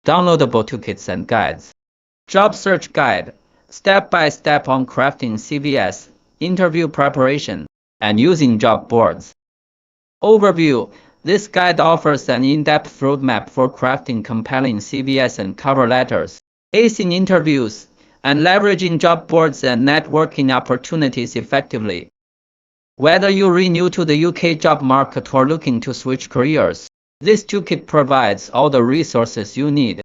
downloadable toolkits and guides. Job search guide, step-by-step on crafting CVs, interview preparation, and using job boards. Overview, this guide offers an in-depth roadmap for crafting compelling CVs and cover letters, acing interviews, and leveraging job boards and networking opportunities effectively. Whether you're new to the UK job market or looking to switch careers, this toolkit provides all the resources you need.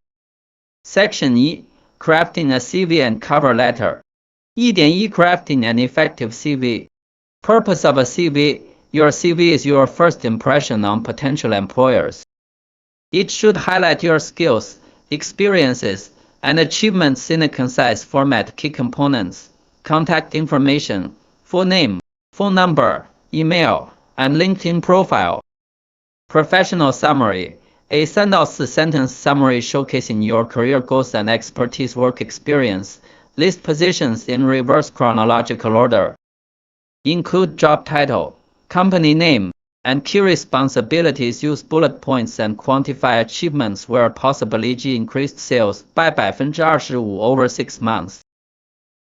Section E, crafting a CV and cover letter. 1.1 Crafting an effective CV. Purpose of a CV. Your CV is your first impression on potential employers. It should highlight your skills, experiences, and achievements in a concise format. Key components: contact information, full name, phone number, email, and LinkedIn profile. Professional summary, a 3到4 sentence summary showcasing your career goals and expertise. Work experience, list positions in reverse chronological order. Include job title, company name, and key responsibilities. Use bullet points and quantify achievements where possible, e.g. increased sales by 25% over 6 months.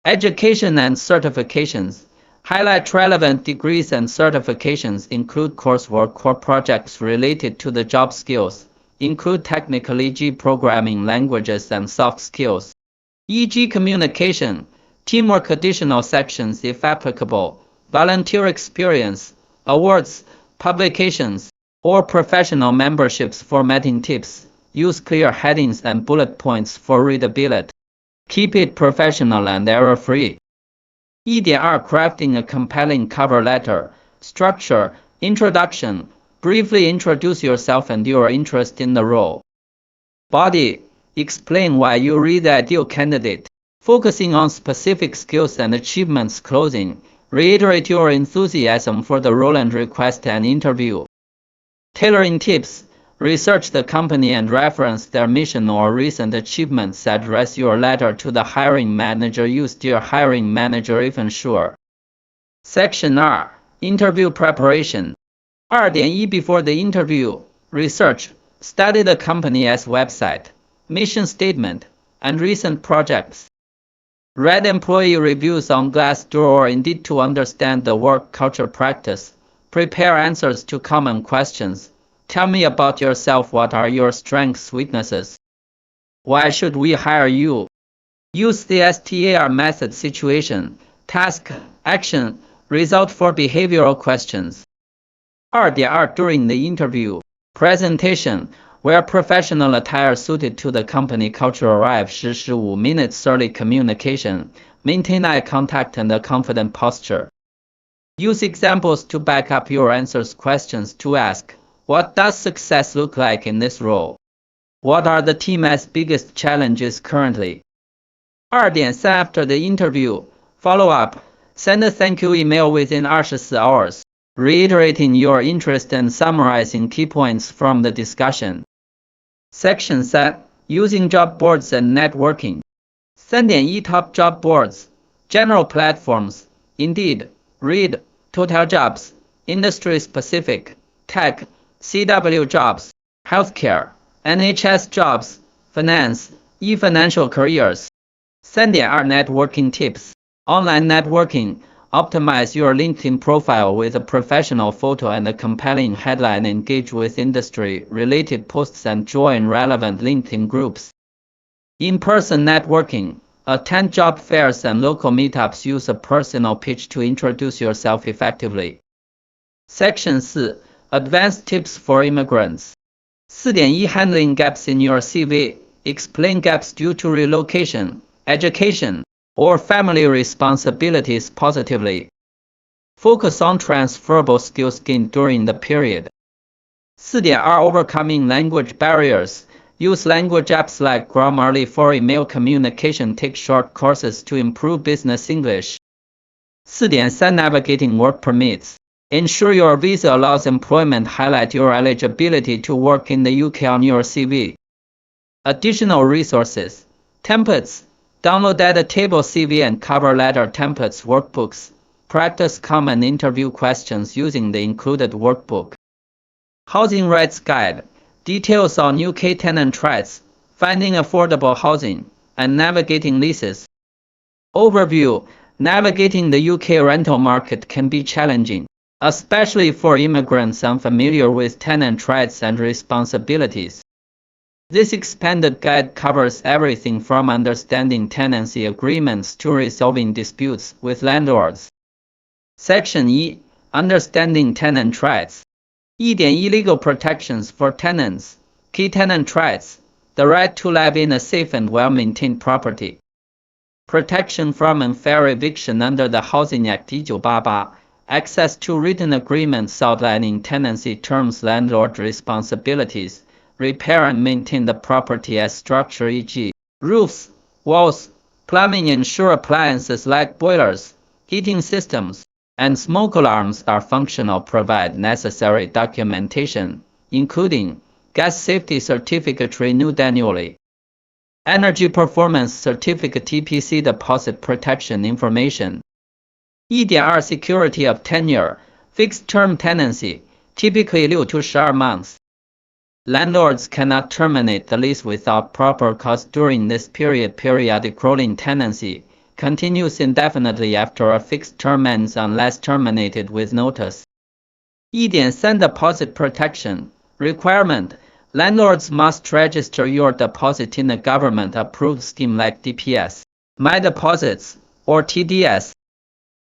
Education and certifications. Highlight relevant degrees and certifications. Include coursework or projects related to the job skills. Include technical, e.g. programming languages, and soft skills, e.g. communication, teamwork. Additional sections if applicable: volunteer experience, awards, publications, or professional memberships. Formatting tips: use clear headings and bullet points for readability. Keep it professional and error-free. 1.2 Crafting a compelling cover letter. Structure, introduction. Briefly introduce yourself and your interest in the role. Body, explain why you're the ideal candidate, focusing on specific skills and achievements. Closing, reiterate your enthusiasm for the role and request an interview. Tailoring tips, research the company and reference their mission or recent achievements. Address your letter to the hiring manager. Use "Dear hiring manager" if unsure. Section R, interview preparation. 2.1 Before the interview, research, study the company's website, mission statement, and recent projects. Read employee reviews on Glassdoor or Indeed to understand the work culture. Practice, prepare answers to common questions. Tell me about yourself. What are your strengths, weaknesses? Why should we hire you? Use the STAR method: situation, task, action, result for behavioral questions. 2.2 During the interview, presentation, wear professional attire suited to the company culture. Arrive 15 minutes early. Communication, maintain eye contact and a confident posture. Use examples to back up your answers. Questions to ask: what does success look like in this role? What are the team's biggest challenges currently? 2.3 After the interview, follow up. Send a thank you email within 24 hours, reiterating your interest and summarizing key points from the discussion. Section C, using job boards and networking. 3.1 Top job boards. General platforms: Indeed, Reed, Total Jobs. Industry specific: Tech, CW Jobs, Healthcare, NHS Jobs, Finance, eFinancial Careers. 3.2 Networking tips. Online networking. Optimize your LinkedIn profile with a professional photo and a compelling headline. Engage with industry-related posts and join relevant LinkedIn groups. In-person networking. Attend job fairs and local meetups. Use a personal pitch to introduce yourself effectively. Section C, advanced tips for immigrants. 4.1 Handling gaps in your CV. Explain gaps due to relocation, education, or family responsibilities positively. Focus on transferable skills gained during the period. 4.2 Overcoming language barriers. Use language apps like Grammarly for email communication. Take short courses to improve business English. 4.3 Navigating work permits. Ensure your visa allows employment. Highlight your eligibility to work in the UK on your CV. Additional resources: templates. Download data table, CV and cover letter templates, workbooks. Practice common interview questions using the included workbook. Housing rights guide. Details on UK tenant rights, finding affordable housing, and navigating leases. Overview: navigating the UK rental market can be challenging, especially for immigrants unfamiliar with tenant rights and responsibilities. This expanded guide covers everything from understanding tenancy agreements to resolving disputes with landlords. Section E: Understanding tenant rights. 1.1 Legal protections for tenants. Key tenant rights: the right to live in a safe and well-maintained property. Protection from unfair eviction under the Housing Act 1988. Access to written agreements outlining tenancy terms, landlord responsibilities. Repair and maintain the property as structure, e.g., roofs, walls, plumbing. Ensure appliances like boilers, heating systems, and smoke alarms are functional. Provide necessary documentation, including gas safety certificate renewed annually, energy performance certificate, etc. Deposit protection information. 1.2 Security of tenure. Fixed-term tenancy, typically 6 to 12 months. Landlords cannot terminate the lease without proper cause during this period. Periodic rolling tenancy continues indefinitely after a fixed term ends unless terminated with notice. 1.3 Deposit protection requirement. Landlords must register your deposit in a government-approved scheme like DPS, My Deposits, or TDS.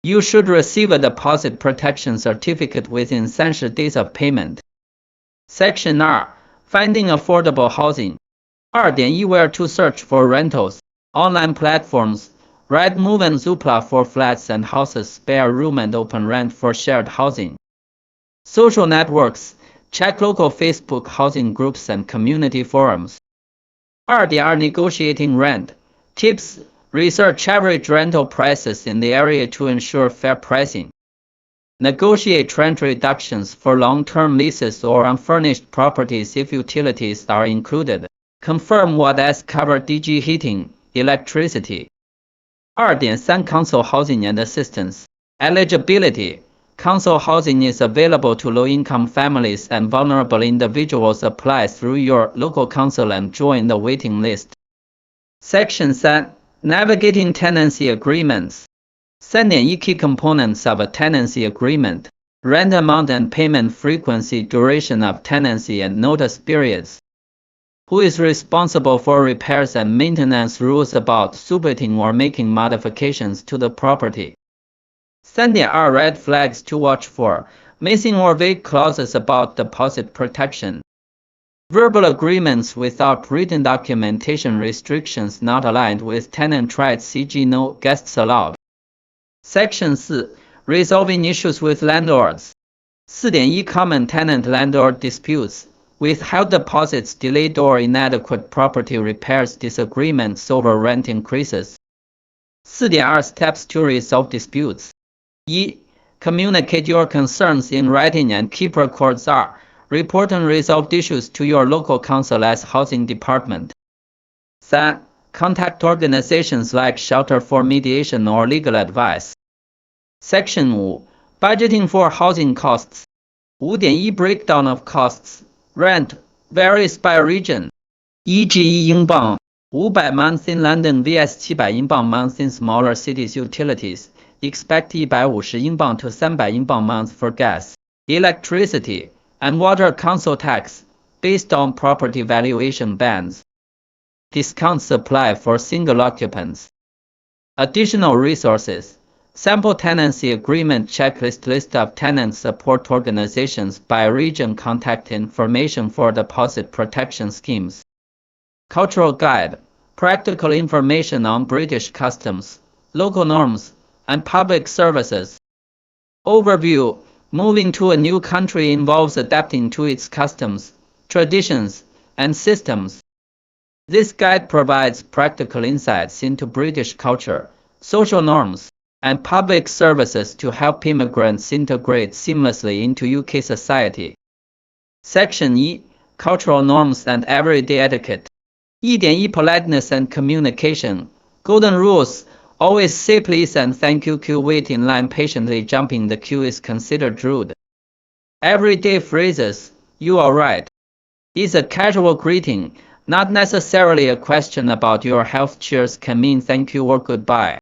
You should receive a deposit protection certificate within 30 days of payment. Section R: Finding affordable housing. 2.1 Where to search for rentals. Online platforms, Rightmove and Zoopla for flats and houses, spare room and open rent for shared housing. Social networks, check local Facebook housing groups and community forums. 2.2 Negotiating rent. Tips: research average rental prices in the area to ensure fair pricing. Negotiate rent reductions for long-term leases or unfurnished properties if utilities are included. Confirm what is covered, e.g. heating, electricity. 2.3 Council housing and assistance. Eligibility. Council housing is available to low-income families and vulnerable individuals. Apply through your local council and join the waiting list. Section 3: Navigating tenancy agreements. 3.1 Key components of a tenancy agreement. Rent amount and payment frequency, duration of tenancy and notice periods. Who is responsible for repairs and maintenance, rules about subletting or making modifications to the property. 3.2 Red flags to watch for. Missing or vague clauses about deposit protection. Verbal agreements without written documentation, restrictions not aligned with tenant rights, e.g. no guests allowed. Section 4: Resolving issues with landlords. 4.1 Common tenant-landlord disputes. Withheld deposits, delayed or inadequate property repairs, disagreements over rent increases. 4.2 Steps to resolve disputes. 1. Communicate your concerns in writing and keep records. Report unresolved issues to your local council as housing department. 3. Contact organizations like Shelter for mediation or legal advice. Section 5: Budgeting for housing costs. 5.1 Breakdown of costs. Rent varies by region. e.g. £1 500 month in London vs £700 month in smaller cities. Utilities. Expect £150 to £300 month for gas, electricity, and water. Council tax, based on property valuation bands. Discounts apply for single occupants. Additional resources. Sample tenancy agreement checklist, list of tenant support organizations by region, contact information for deposit protection schemes. Cultural guide, practical information on British customs, local norms, and public services. Overview: moving to a new country involves adapting to its customs, traditions, and systems. This guide provides practical insights into British culture, social norms, and public services to help immigrants integrate seamlessly into UK society. Section E: Cultural norms and everyday etiquette. 1.1 Politeness and communication. Golden rules: always say please and thank you. Wait in line patiently. Jumping the queue is considered rude. Everyday phrases: you alright is a casual greeting. Not necessarily a question about your health. Cheers can mean thank you or goodbye.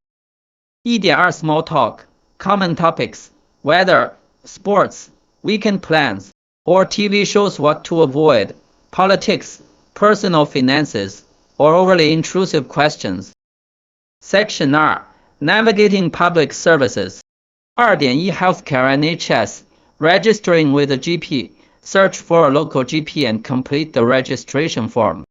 1.2 Small talk, common topics, weather, sports, weekend plans, or TV shows. What to avoid, politics, personal finances, or overly intrusive questions. Section R, Navigating Public Services. 2.1 Healthcare NHS, registering with a GP, search for a local GP and complete the registration form.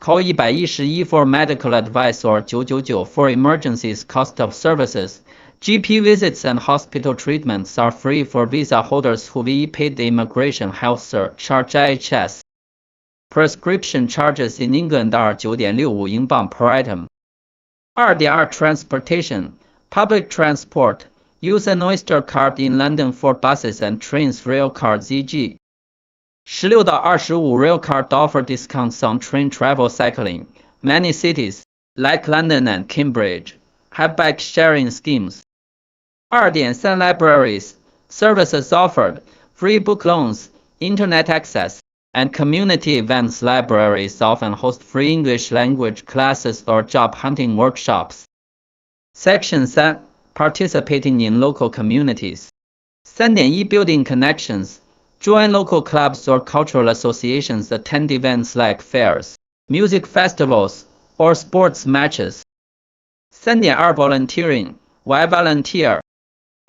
Call 111 for medical advice or 999 for emergencies. Cost of services. GP visits and hospital treatments are free for visa holders who've paid the immigration health surcharge IHS. Prescription charges in England are 9.65 英镑 per item. 2.2 Transportation, public transport. Use an Oyster card in London for buses and trains. Rail cards e.g. 16-25 rail card offer discounts on train travel. Cycling. Many cities, like London and Cambridge, have bike sharing schemes. 2.3 Libraries, services offered, free book loans, internet access, and community events. Libraries often host free English language classes or job hunting workshops. Section 3, Participating in local communities. 3.1 Building connections. Join local clubs or cultural associations. Attend events like fairs, music festivals, or sports matches. 3.2 Volunteering. Why volunteer?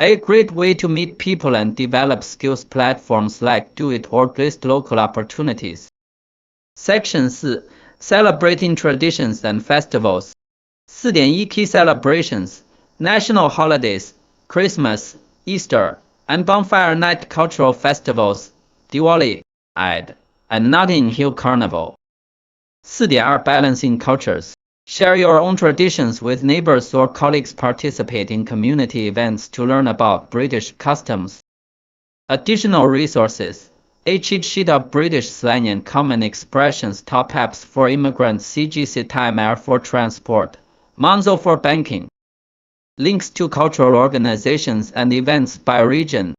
A great way to meet people and develop skills. Platforms like Do It or list local opportunities. Section 4, Celebrating traditions and festivals. 4.1 Key celebrations. National holidays, Christmas, Easter, and Bonfire Night. Cultural festivals, Diwali, Eid, and Notting Hill Carnival. 4.2 Balancing cultures. Share your own traditions with neighbors or colleagues. Participate in community events to learn about British customs. Additional resources. A cheat sheet of British slang and common expressions. Top apps for immigrants. CGC Time Air for transport. Monzo for banking. Links to cultural organizations and events by region.